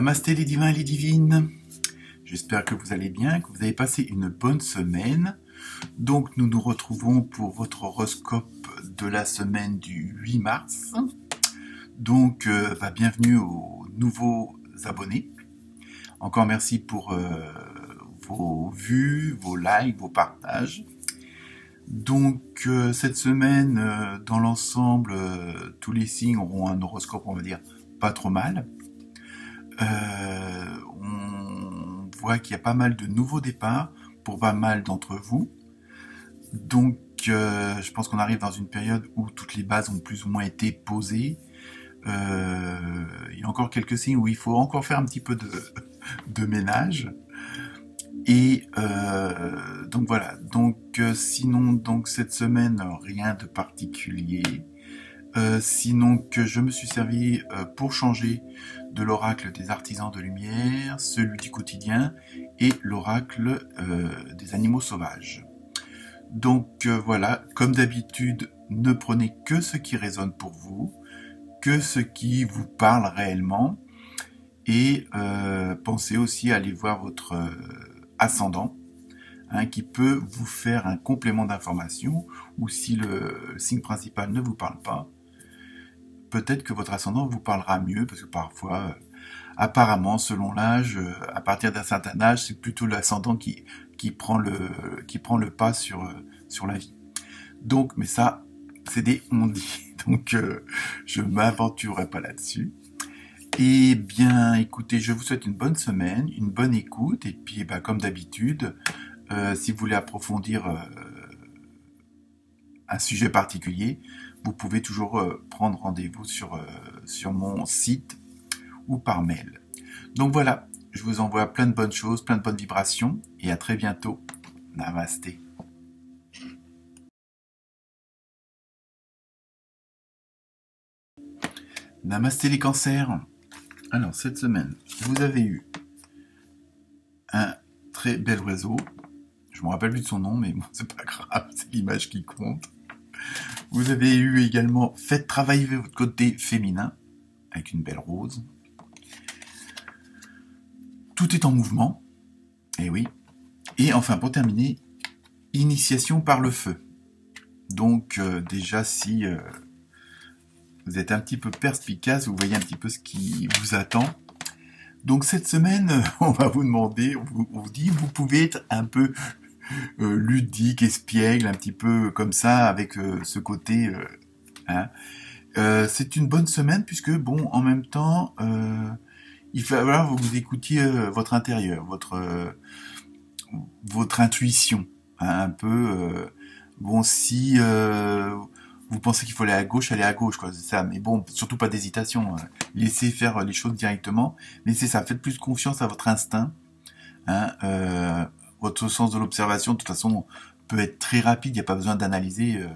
Namasté les divins et les divines. J'espère que vous allez bien, que vous avez passé une bonne semaine. Donc nous nous retrouvons pour votre horoscope de la semaine du 8 mars. Donc bienvenue aux nouveaux abonnés. Encore merci pour vos vues, vos likes, vos partages. Donc cette semaine, dans l'ensemble, tous les signes auront un horoscope, on va dire, pas trop mal. On voit qu'il y a pas mal de nouveaux départs pour pas mal d'entre vous. Donc je pense qu'on arrive dans une période où toutes les bases ont plus ou moins été posées. Il y a encore quelques signes où il faut encore faire un petit peu de ménage. Et donc voilà, sinon donc cette semaine rien de particulier, sinon que je me suis servi pour changer de l'oracle des artisans de lumière, celui du quotidien et l'oracle des animaux sauvages. Donc voilà, comme d'habitude, ne prenez que ce qui résonne pour vous, que ce qui vous parle réellement, et pensez aussi à aller voir votre ascendant, qui peut vous faire un complément d'information, ou si le signe principal ne vous parle pas, peut-être que votre ascendant vous parlera mieux, parce que parfois, apparemment, selon l'âge, à partir d'un certain âge, c'est plutôt l'ascendant qui prend le pas sur la vie. Donc, mais ça, c'est des on-dit, donc je m'aventurerai pas là-dessus. Eh bien, écoutez, je vous souhaite une bonne semaine, une bonne écoute, et puis comme d'habitude, si vous voulez approfondir un sujet particulier, vous pouvez toujours prendre rendez-vous sur mon site ou par mail. Donc voilà, je vous envoie plein de bonnes choses, plein de bonnes vibrations, et à très bientôt. Namasté. Namasté les cancers. Alors, cette semaine, vous avez eu un très bel oiseau. Je ne me rappelle plus de son nom, mais bon, c'est pas grave, c'est l'image qui compte. Vous avez eu également faites travailler votre côté féminin, avec une belle rose. Tout est en mouvement, et oui. Et enfin, pour terminer, initiation par le feu. Donc, déjà, si vous êtes un petit peu perspicace, vous voyez un petit peu ce qui vous attend. Donc cette semaine, on va vous demander, on vous dit, vous pouvez être un peu ludique, espiègle, un petit peu comme ça, avec ce côté. C'est une bonne semaine puisque, bon, en même temps, il va falloir que vous écoutiez votre intérieur, votre intuition, un peu. Bon, si vous pensez qu'il faut aller à gauche, allez à gauche, quoi, c'est ça. Mais bon, surtout pas d'hésitation. Laissez faire les choses directement. Mais c'est ça, faites plus confiance à votre instinct. Votre sens de l'observation, de toute façon, peut être très rapide. Il n'y a pas besoin d'analyser.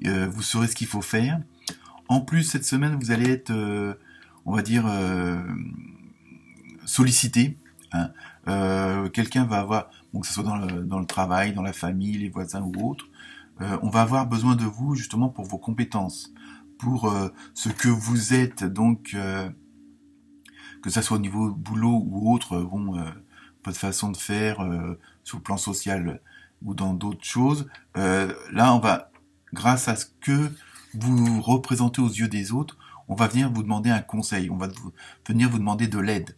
Vous saurez ce qu'il faut faire. En plus, cette semaine, vous allez être, on va dire, sollicité. Quelqu'un va avoir, bon, que ce soit dans le travail, dans la famille, les voisins ou autres, on va avoir besoin de vous justement pour vos compétences, pour ce que vous êtes, donc que ça soit au niveau boulot ou autre, votre façon de faire sur le plan social ou dans d'autres choses. Là, on va, grâce à ce que vous représentez aux yeux des autres, on va venir vous demander un conseil, on va venir vous demander de l'aide.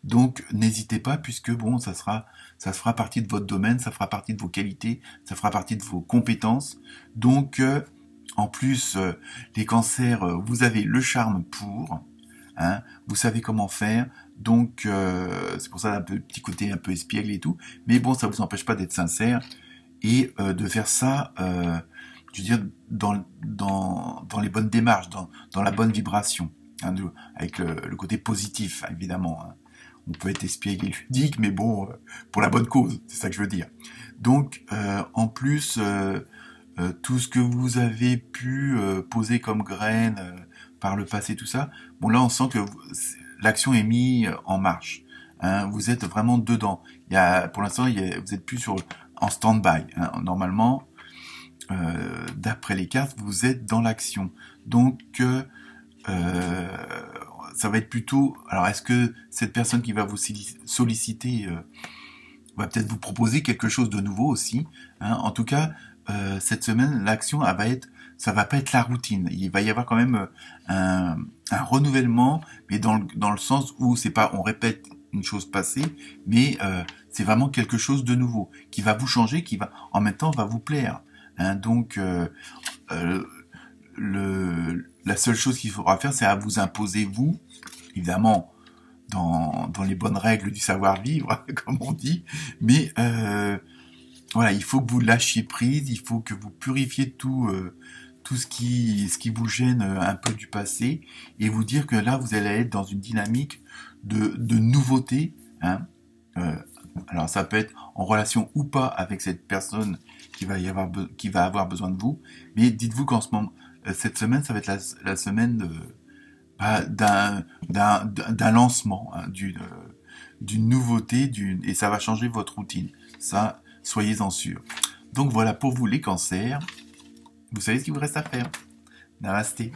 Donc n'hésitez pas, puisque bon, ça fera partie de votre domaine, ça fera partie de vos qualités, ça fera partie de vos compétences. Donc en plus, les cancers, vous avez le charme pour, vous savez comment faire. Donc c'est pour ça un petit côté un peu espiègle et tout. Mais bon, ça vous empêche pas d'être sincère et de faire ça, je veux dire, dans les bonnes démarches, dans la bonne vibration, avec le côté positif, évidemment. On peut être espiègle et ludique, mais bon, pour la bonne cause, c'est ça que je veux dire. Donc, en plus, tout ce que vous avez pu poser comme graines par le passé, tout ça, bon là, on sent que l'action est mise en marche. Vous êtes vraiment dedans. Pour l'instant, vous êtes plus en stand-by. Normalement, d'après les cartes, vous êtes dans l'action. Donc, ça va être plutôt... Alors, est-ce que cette personne qui va vous solliciter va peut-être vous proposer quelque chose de nouveau aussi, hein. En tout cas, cette semaine, l'action, ça va pas être la routine. Il va y avoir quand même un renouvellement, mais dans le sens où c'est pas, on répète une chose passée, mais c'est vraiment quelque chose de nouveau qui va vous changer, qui va en même temps va vous plaire, hein. Donc la seule chose qu'il faudra faire, c'est à vous imposer vous, évidemment dans les bonnes règles du savoir-vivre, comme on dit, mais voilà, il faut que vous lâchiez prise, il faut que vous purifiez tout ce qui vous gêne un peu du passé, et vous dire que là, vous allez être dans une dynamique de nouveauté, hein. Alors ça peut être en relation ou pas avec cette personne qui va avoir besoin de vous, mais dites-vous qu'en ce moment, cette semaine, ça va être la semaine d'un lancement, hein, d'une nouveauté, et ça va changer votre routine. Ça, soyez-en sûrs. Donc voilà, pour vous les cancers, vous savez ce qu'il vous reste à faire. Namasté.